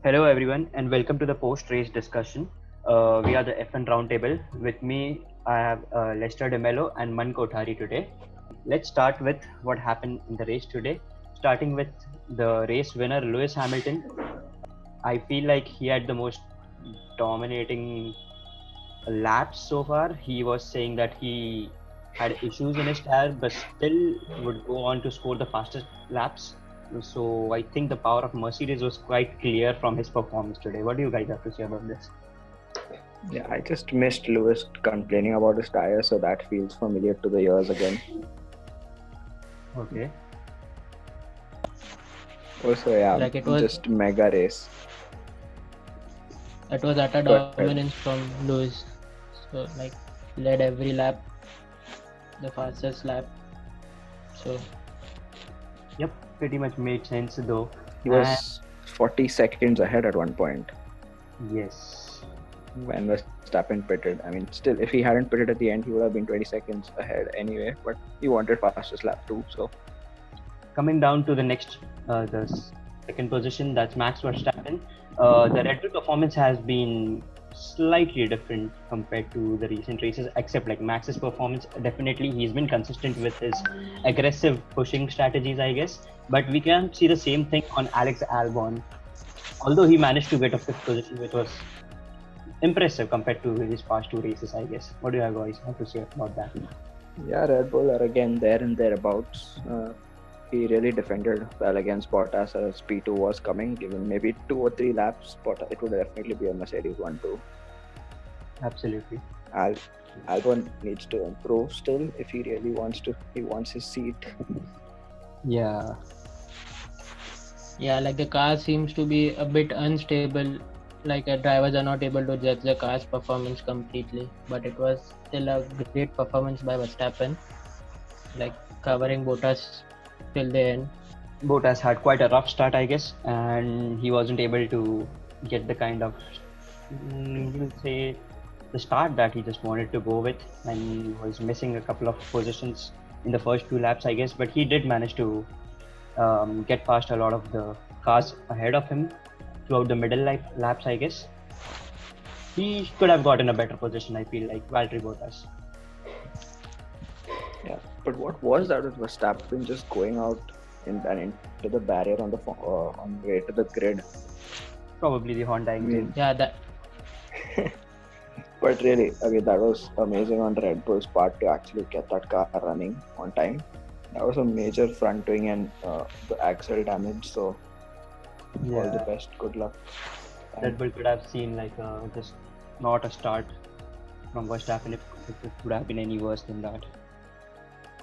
Hello, everyone, and welcome to the post-race discussion. We are the F1 Roundtable. With me, I have Lester DeMello and Man Kothari today. Let's start with what happened in the race today. Starting with the race winner, Lewis Hamilton. I feel like he had the most dominating laps so far. He was saying that he had issues in his tire, but still would go on to score the fastest laps. So I think the power of Mercedes was quite clear from his performance today. What do you guys have to say about this? Yeah, I just missed Lewis complaining about his tires, so that feels familiar to the ears again. Okay. Also, yeah, Like it was- just mega race. It was utter But- dominance from Lewis. So led every lap, the fastest lap. So Yep, pretty much made sense though. He was 40 seconds ahead at one point Yes. when Verstappen pitted. I mean, still, if he hadn't pitted at the end, he would have been 20 seconds ahead anyway. But he wanted fastest lap too, so Coming down to the next, the second position, that's Max Verstappen. The Red Bull performance has been slightly different compared to the recent races, except like Max's performance. Definitely, he's been consistent with his aggressive pushing strategies, I guess. But we can see the same thing on Alex Albon. Although he managed to get a fifth position, which was impressive compared to his past two races, I guess. What do you guys have to say about that? yeah, Red Bull are again there and thereabouts. He really defended well against Bottas as P2 was coming. Given maybe 2 or 3 laps, Bottas, it would definitely be a Mercedes 1-2. Absolutely. Albon needs to improve still if he really wants to. He wants his seat. Yeah. yeah, like the car seems to be a bit unstable. Drivers are not able to judge the car's performance completely. But it was still a great performance by Verstappen, covering Bottas till the end. Bottas had quite a rough start, I guess, and he wasn't able to get the kind of, you will say, the start that he just wanted to go with, and he was missing a couple of positions in the first few laps, I guess, but he did manage to get past a lot of the cars ahead of him throughout the middle laps, I guess. He could have gotten a better position, I feel like, Valtteri Bottas. Yeah, but what was that with Verstappen just going out into the barrier on the way to the grid? Probably the Honda engine. Yeah, that But really, I mean, that was amazing on Red Bull's part to actually get that car running on time. That was a major front wing and the axle damage. So all the best, good luck. Red Bull could have seen just not a start from Verstappen if it would have been any worse than that.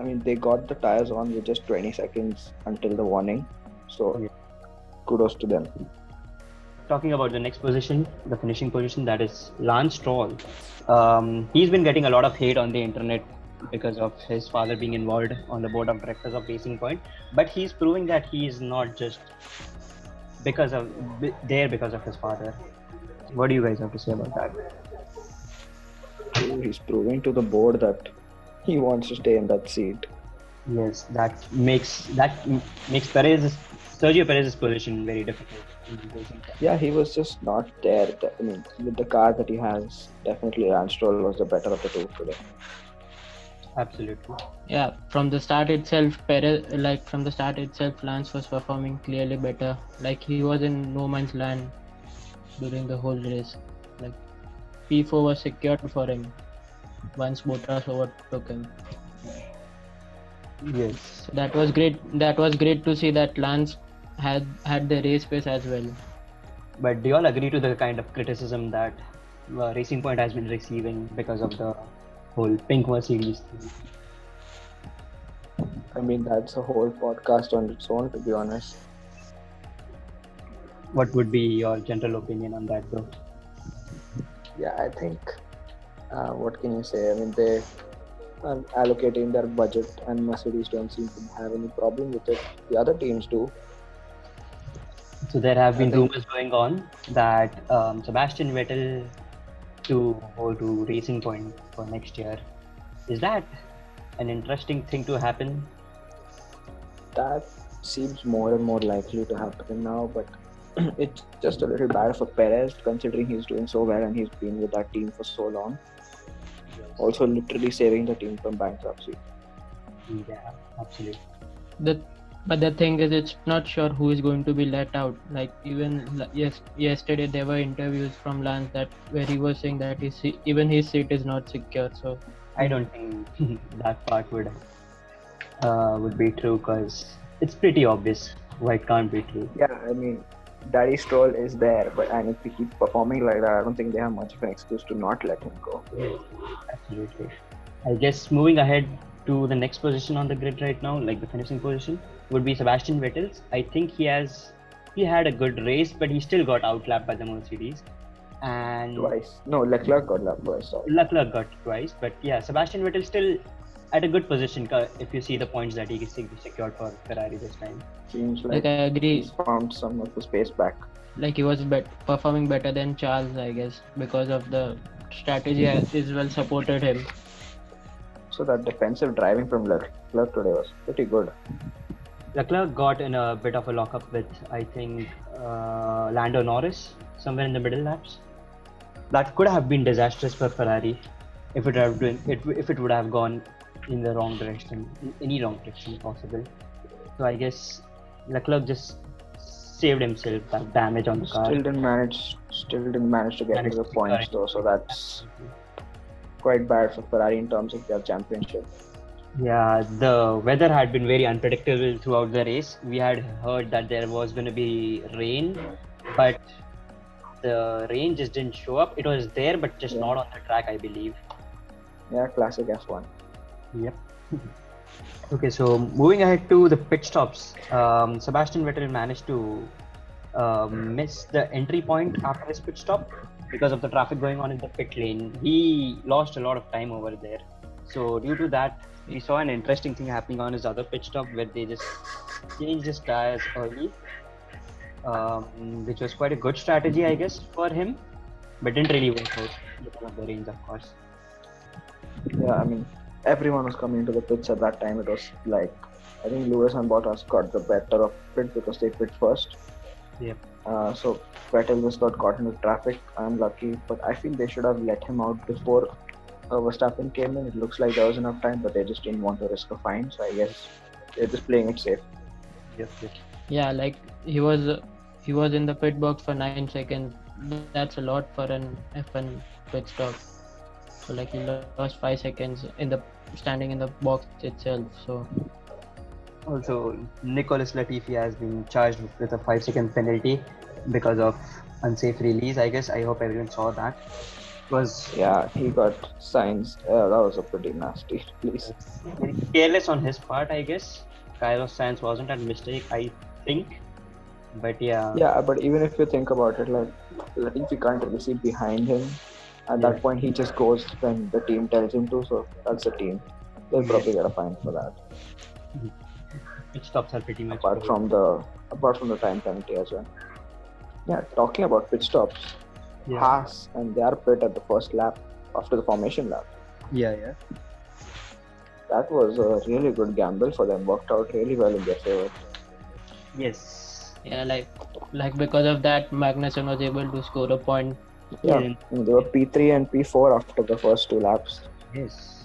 I mean, they got the tires on with just 20 seconds until the warning. So kudos to them. Talking about the next position, the finishing position, that is Lance Stroll. He's been getting a lot of hate on the internet because of his father being involved on the board of directors of Racing Point, but he's proving that he's not just because of his father. What do you guys have to say about that? He's proving to the board that he wants to stay in that seat. Yes, that makes Sergio Perez's position very difficult. Yeah, he was just not there. I mean, with the car that he has, definitely Lance Stroll was the better of the two today. Absolutely. yeah, from the start itself, Lance was performing clearly better. He was in no man's land during the whole race. P4 was secured for him once Bottas overtook him. Yes. So that was great. That was great to see that Lance had the race pace as well. But do you all agree to the kind of criticism that Racing Point has been receiving because of the whole pink Mercedes thing? I mean, that's a whole podcast on its own, to be honest. What would be your general opinion on that, though? Yeah, I think, what can you say? I mean, they are allocating their budget and Mercedes don't seem to have any problem with it. The other teams do. So there have been rumors going on that Sebastian Vettel to go to Racing Point for next year. Is that an interesting thing to happen? That seems more and more likely to happen now, but it's just a little bad for Perez considering he's doing so well and he's been with that team for so long. Also, literally saving the team from bankruptcy. Yeah, absolutely. But the thing is, it's not sure who is going to be let out. Like even yesterday, there were interviews from Lance where he was saying that even his seat is not secure. So I don't think that part would be true because it's pretty obvious why it can't be true. Yeah, I mean, Daddy Stroll is there, and if he keeps performing like that, I don't think they have much of an excuse to not let him go. Absolutely. I guess moving ahead to the next position on the grid right now, like the finishing position, would be Sebastian Vettel's. I think he had a good race, but he still got outlapped by the Mercedes. And Twice. No, Leclerc got lapped twice. Sorry. Leclerc got twice, but yeah, Sebastian Vettel still at a good position if you see the points that he secured for Ferrari this time. Seems like I agree. He's found some of the space back. Like he was performing better than Charles, I guess, because of the strategy as well supported him. So that defensive driving from Leclerc today was pretty good. Leclerc got in a bit of a lockup with, I think, Lando Norris somewhere in the middle laps. That could have been disastrous for Ferrari if it would have gone in the wrong direction, in any wrong direction possible. So I guess Leclerc just saved himself that damage on the car. Still didn't manage to get to the points though, so that's quite bad for Ferrari in terms of their championship. Yeah, the weather had been very unpredictable throughout the race. We had heard that there was going to be rain, but the rain just didn't show up. It was there, but just not on the track, I believe. Yeah, classic F1. Yep. Okay, so moving ahead to the pit stops, Sebastian Vettel managed to miss the entry point after his pit stop because of the traffic going on in the pit lane. He lost a lot of time over there. So due to that, we saw an interesting thing happening on his other pit stop where they just changed his tires early, which was quite a good strategy, I guess, for him, but didn't really work out because of the rains, of course. Yeah, I mean, everyone was coming into the pits at that time. It was like, I think Lewis and Bottas got the better of it because they pit first. Yep. So Vettel just got caught into traffic. Unlucky, but I feel they should have let him out before Verstappen came in. It looks like there was enough time, but they just didn't want to risk a fine. So I guess they're just playing it safe. Yep. Yeah, like he was in the pit box for 9 seconds. That's a lot for an F1 pit stop. So like he lost 5 seconds standing in the box itself. So also, Nicholas Latifi has been charged with a 5-second penalty because of unsafe release. I guess I hope everyone saw that. Yeah, he got signs. That was a pretty nasty release. Very careless on his part, I guess. Carlos Sainz wasn't a mistake, I think. But yeah. Yeah, but even if you think about it, like Latifi can't really see behind him. At that point, he just goes when the team tells him to. So that's the team. They'll probably get a fine for that. Pit stops are pretty much apart from the time penalty as well. Yeah, talking about pit stops, Haas and their pit at the first lap after the formation lap. Yeah. That was a really good gamble for them. Worked out really well in their favor. Yes. Yeah, like because of that, Magnussen was able to score a point. Yeah, they were P3 and P4 after the first 2 laps. Yes.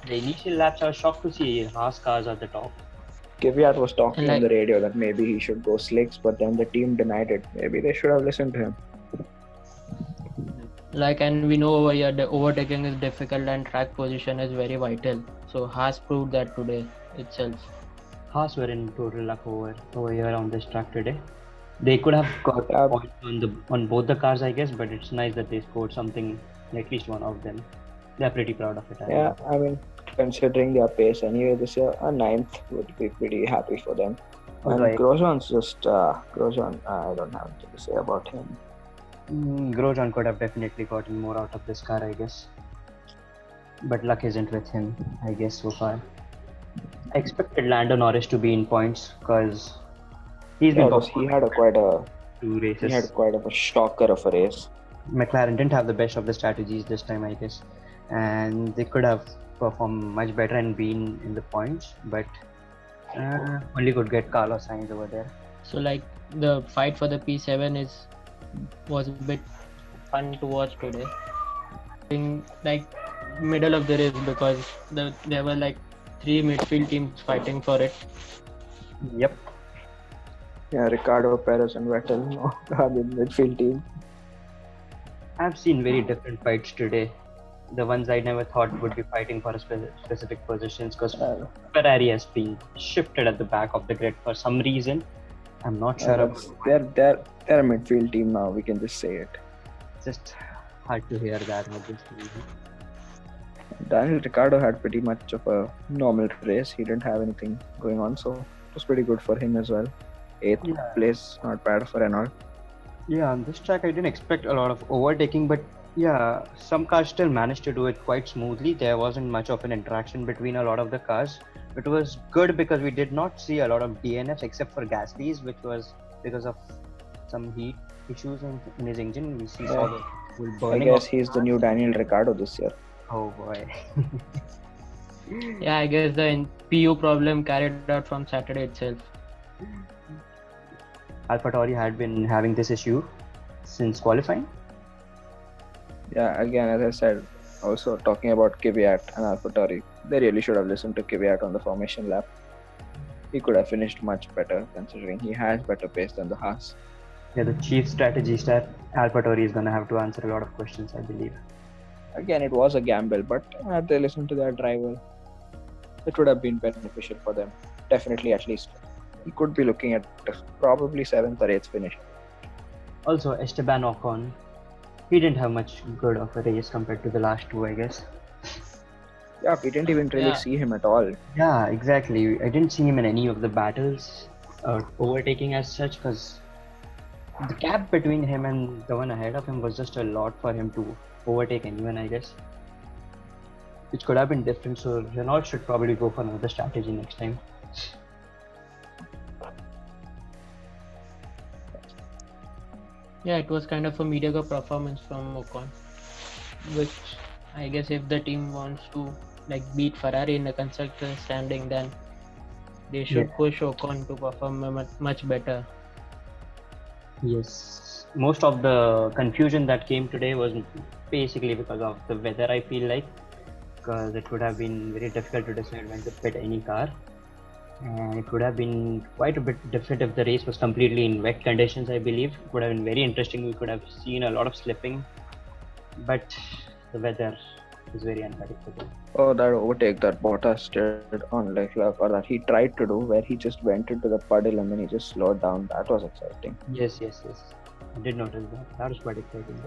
The initial laps, I was shocked to see Haas cars at the top. Kvyat was talking on the radio that maybe he should go slicks, but then the team denied it. Maybe they should have listened to him. And we know over here the overtaking is difficult and track position is very vital. So Haas proved that today itself. Haas were in total luck over here on this track today. They could have got points on both the cars, I guess, but it's nice that they scored something, at least one of them. They're pretty proud of it. Yeah, I mean, considering their pace anyway this year, a 9th would be pretty happy for them. And Grosjean's just Grosjean. I don't have anything to say about him. Grosjean could have definitely gotten more out of this car, I guess. But luck isn't with him, I guess, so far. I expected Lando Norris to be in points because he's been. He had quite a 2 races. He had quite a shocker of a race. McLaren didn't have the best of the strategies this time, I guess, and they could have performed much better and been in the points, but only could get Carlos Sainz over there. So the fight for the P7 was a bit fun to watch today. In like middle of the race, because there were like 3 midfield teams fighting for it. Yep. Yeah, Ricardo, Perez, and Vettel are the midfield team. I've seen very different fights today. The ones I never thought would be fighting for a specific positions, because Ferrari has been shifted at the back of the grid for some reason. I'm not sure about they're a midfield team now. We can just say it. Just hard to hear that. Daniel Ricciardo had pretty much of a normal race. He didn't have anything going on, so it was pretty good for him as well. 8th place, not bad for Renault. Yeah, on this track I didn't expect a lot of overtaking, but yeah, some cars still managed to do it quite smoothly. There wasn't much of an interaction between a lot of the cars. It was good because we did not see a lot of DNFs except for Gasly's, which was because of some heat issues in his engine. We saw the full burning. I guess he's the new Daniel Ricciardo this year. Oh boy. Yeah, I guess the PU problem carried out from Saturday itself. AlphaTauri had been having this issue since qualifying. Yeah, again, as I said, also talking about Kvyat and AlphaTauri, they really should have listened to Kvyat on the formation lap. He could have finished much better considering he has better pace than the Haas. Yeah, the chief strategist at AlphaTauri is going to have to answer a lot of questions, I believe. Again, it was a gamble, but had they listened to their driver, it would have been beneficial for them. Definitely, at least. He could be looking at probably 7th or 8th finish. Also, Esteban Ocon, he didn't have much good of a race compared to the last two, I guess. Yeah, we didn't even really see him at all. Yeah, exactly. I didn't see him in any of the battles overtaking as such, because the gap between him and the one ahead of him was just a lot for him to overtake anyone, I guess. Which could have been different, so Renault should probably go for another strategy next time. Yeah, it was kind of a mediocre performance from Ocon, which I guess if the team wants to like beat Ferrari in the constructor standing, then they should push Ocon to perform much better. Yes, most of the confusion that came today was basically because of the weather, I feel like, because it would have been very difficult to decide when to pit any car. And it would have been quite a bit different if the race was completely in wet conditions, I believe. It would have been very interesting. We could have seen a lot of slipping, but the weather is very unpredictable. Oh, that overtake that Bottas did on Leclerc, or that he tried to do, where he just went into the puddle and then he just slowed down. That was exciting. Yes. I did notice that. That was quite exciting.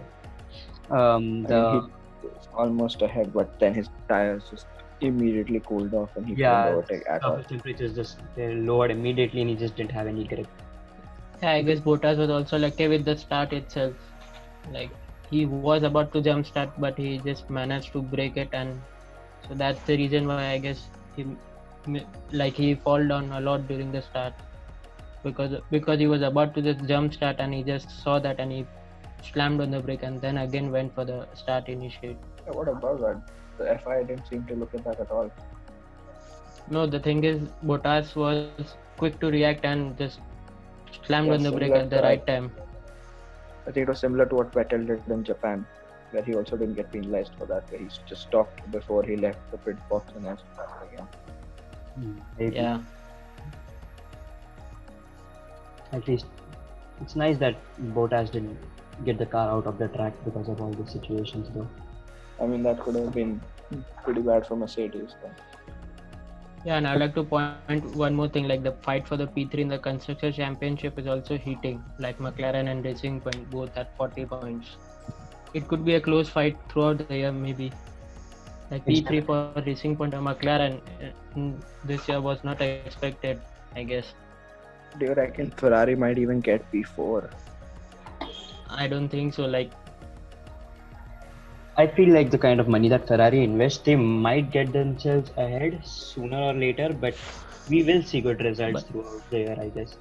He was almost ahead, but then his tires just immediately cooled off and he couldn't overtake at all. Temperatures just lowered immediately and he just didn't have any grip. Yeah, I guess Bottas was also lucky with the start itself. Like he was about to jump start, but he just managed to break it, and so that's the reason why I guess he fall down a lot during the start, because he was about to just jump start and he just saw that and he slammed on the brake and then again went for the start initiate. Yeah, what about that? The FIA didn't seem to look at that at all. No, the thing is, Bottas was quick to react and just slammed on the brake at the right time. I think it was similar to what Vettel did in Japan, where he also didn't get penalized for that, where he just stopped before he left the pit box and then started again. Maybe. Yeah. At least it's nice that Bottas didn't get the car out of the track because of all the situations, though. I mean, that could have been pretty bad for Mercedes. Yeah, and I'd like to point one more thing, like the fight for the P3 in the Constructor Championship is also heating, like McLaren and Racing Point both at 40 points. It could be a close fight throughout the year, maybe. Like P3 for Racing Point or McLaren this year was not expected, I guess. Do you reckon Ferrari might even get P4? I don't think so. Like, I feel like the kind of money that Ferrari invests, they might get themselves ahead sooner or later, but we will see good results throughout the year, I guess.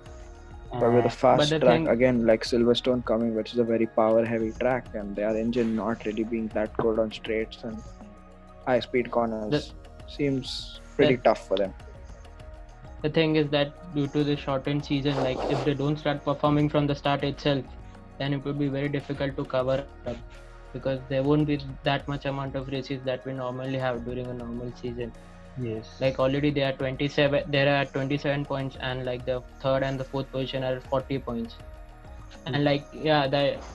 But with a fast track, again, like Silverstone coming, which is a very power-heavy track, and their engine not really being that good on straights and high-speed corners, seems pretty tough for them. the thing is that due to the shortened season, like if they don't start performing from the start itself, then it would be very difficult to cover up, because there won't be that much amount of races that we normally have during a normal season. Yes. Like already they are 27. They are at 27 points, and like the third and the fourth position are at 40 points. And like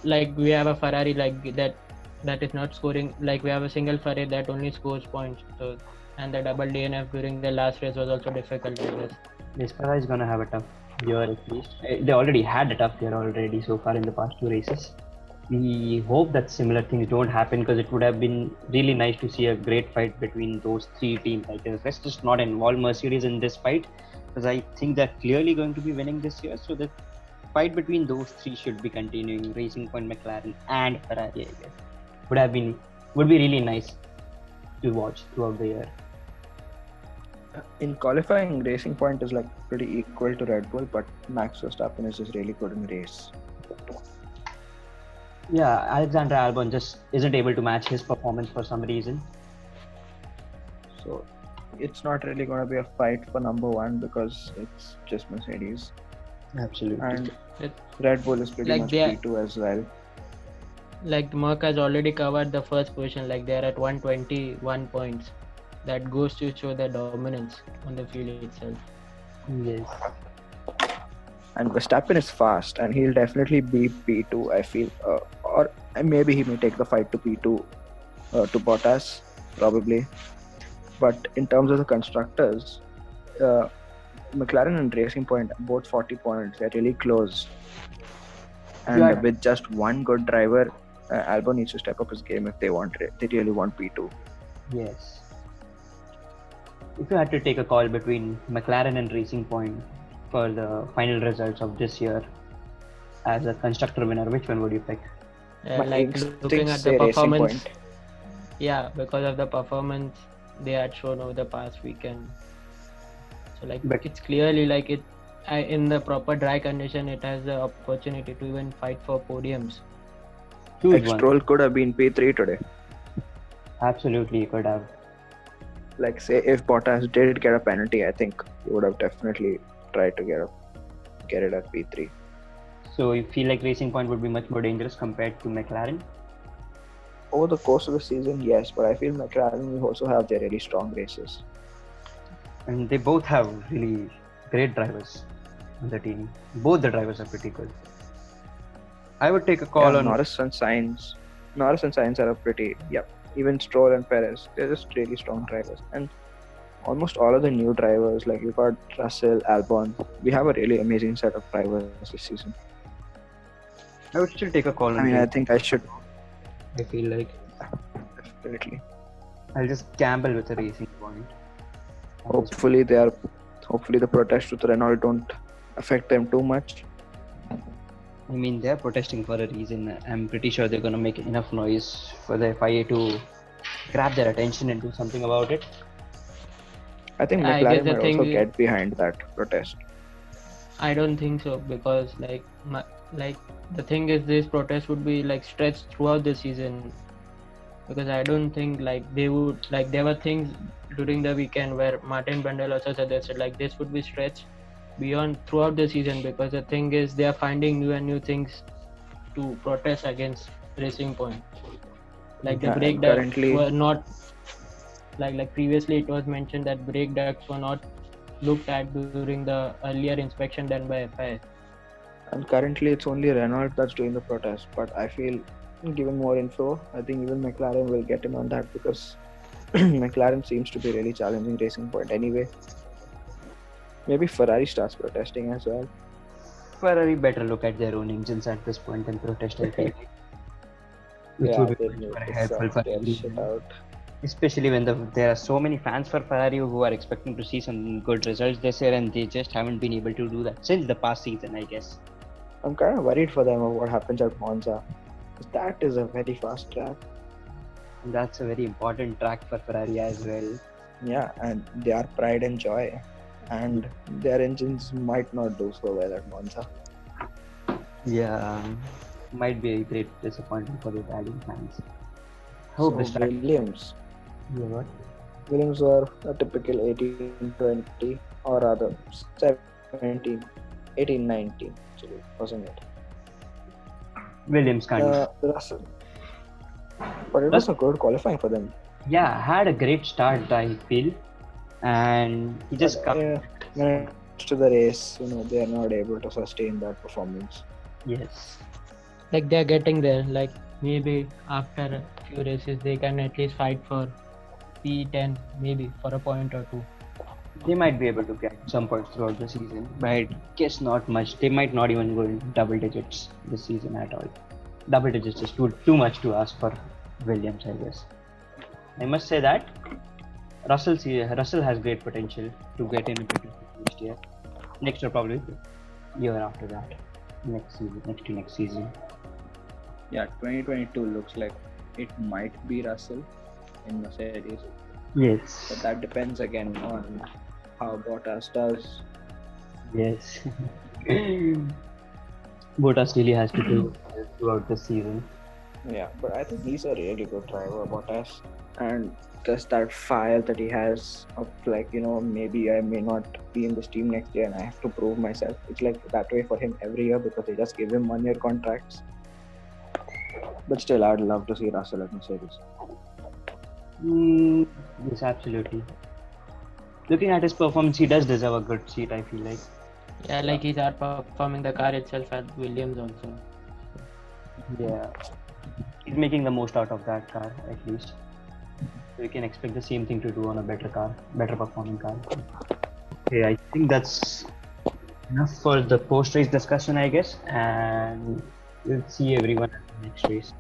like we have a Ferrari like that is not scoring. Like we have a single Ferrari that only scores points. So, and the double DNF during the last race was also difficult, I guess. Yes, Ferrari is gonna have a tough year at least. They already had a tough year already so far in the past 2 races. We hope that similar things don't happen, because it would have been really nice to see a great fight between those 3 teams. Like, let's just not involve Mercedes in this fight, because I think they're clearly going to be winning this year. So the fight between those 3 should be continuing. Racing Point, McLaren, and Ferrari, I guess, would be really nice to watch throughout the year. In qualifying, Racing Point is like pretty equal to Red Bull, but Max Verstappen is just really good in the race. Yeah, Alexander Albon just isn't able to match his performance for some reason. So it's not really going to be a fight for number 1, because it's just Mercedes. Absolutely. And Red Bull is pretty Like much they are- P2 as well. Like Merck has already covered the first position. Like they are at 121 points. That goes to show their dominance on the field itself. Yes. And Verstappen is fast, and he'll definitely be P2, I feel. Or maybe he may take the fight to P2 to Bottas, probably. But in terms of the constructors, McLaren and Racing Point, both 40 points. They're really close. And Yeah. with just one good driver, Albon needs to step up his game if they really want P2. Yes. If you had to take a call between McLaren and Racing Point for the final results of this year as a constructor winner, which one would you pick? My Like instincts looking at say the Racing performance, Point. yeah, because of the performance they had shown over the past weekend. So like But- it's clearly like in the proper dry condition, it has the opportunity to even fight for podiums. Choose one. Stroll could have been P3 today. Absolutely, you could have. Like, say, if Bottas did get a penalty, I think he would have definitely tried to get it at P3. So you feel like Racing Point would be much more dangerous compared to McLaren? Over the course of the season, yes, but I feel McLaren will also have their really strong races. And they both have really great drivers on the team. Both the drivers are pretty good. I would take a call on Norris and Sainz are a pretty, even Stroll and Perez, they're just really strong drivers. And almost all of the new drivers, like you got Russell, Albon, we have a really amazing set of drivers this season. I would still take a call on I mean, I Racing. think I should I feel like definitely. I'll just gamble with a Racing Point. Hopefully the protests with Renault don't affect them too much. I mean, they're protesting for a reason. I'm pretty sure they're going to make enough noise for the FIA to grab their attention and do something about it. I think I guess McLaren the might thing also is- get behind that protest. I don't think so, because like the thing is, this protest would be like stretched throughout the season, because I don't think like they would like there were things during the weekend where Martin Brundle also suggested like this would be stretched beyond throughout the season, because the thing is they are finding new things to protest against Racing Point. Like the Yeah, brake and ducts currently- were not like previously it was mentioned that brake ducts were not looked at during the earlier inspection done by FIA. And currently it's only Renault that's doing the protest. But I feel, given more info, I think even McLaren will get in on that, because McLaren seems to be really challenging Racing Point anyway. Maybe Ferrari starts protesting as well. Ferrari better look at their own engines at this point and protest, I feel. Which Yeah, would they be need very to helpful sort for their everyone. shit out. Especially when there are so many fans for Ferrari who are expecting to see some good results this year, and they just haven't been able to do that since the past season, I guess. I'm kind of worried for them of what happens at Monza. 'Cause that is a very fast track. And that's a very important track for Ferrari as well. Yeah, and they are pride and joy. And their engines might not do so well at Monza. Yeah, might be a great disappointment for the Italian fans. Hope So this track. Williams Yeah, what? were a typical 18-20 or rather 17, 18, 19, actually, wasn't it? Williams kind of. Russell. But it was a good qualifying for them. Yeah, had a great start, I feel, and he just When it comes to the race, they are not able to sustain that performance. yes. Like they're getting there. Like maybe after a few races they can at least fight for P10, maybe for a point or two. They might be able to get some points throughout the season, but I guess not much. They might not even go in double digits this season at all. Double digits is too much to ask for Williams, I guess. I must say that Russell has great potential to get into next year. Next year, probably year after that. Next to next season. Yeah, 2022 looks like it might be Russell in Mercedes. Yes. But that depends again on how Bottas does. Yes. Bottas really has to do throughout the season. Yeah, but I think he's a really good driver, Bottas. And just that fire that he has of like, maybe I may not be in this team next year and I have to prove myself. It's like that way for him every year because they just give him 1-year contracts. But still, I'd love to see Russell at Mercedes. Yes, absolutely. Looking at his performance, he does deserve a good seat, I feel like. Yeah, like he's outperforming the car itself at Williams also. Yeah. He's making the most out of that car, at least. So we can expect the same thing to do on a better performing car. Okay, I think that's enough for the post-race discussion, I guess. And we'll see everyone at the next race.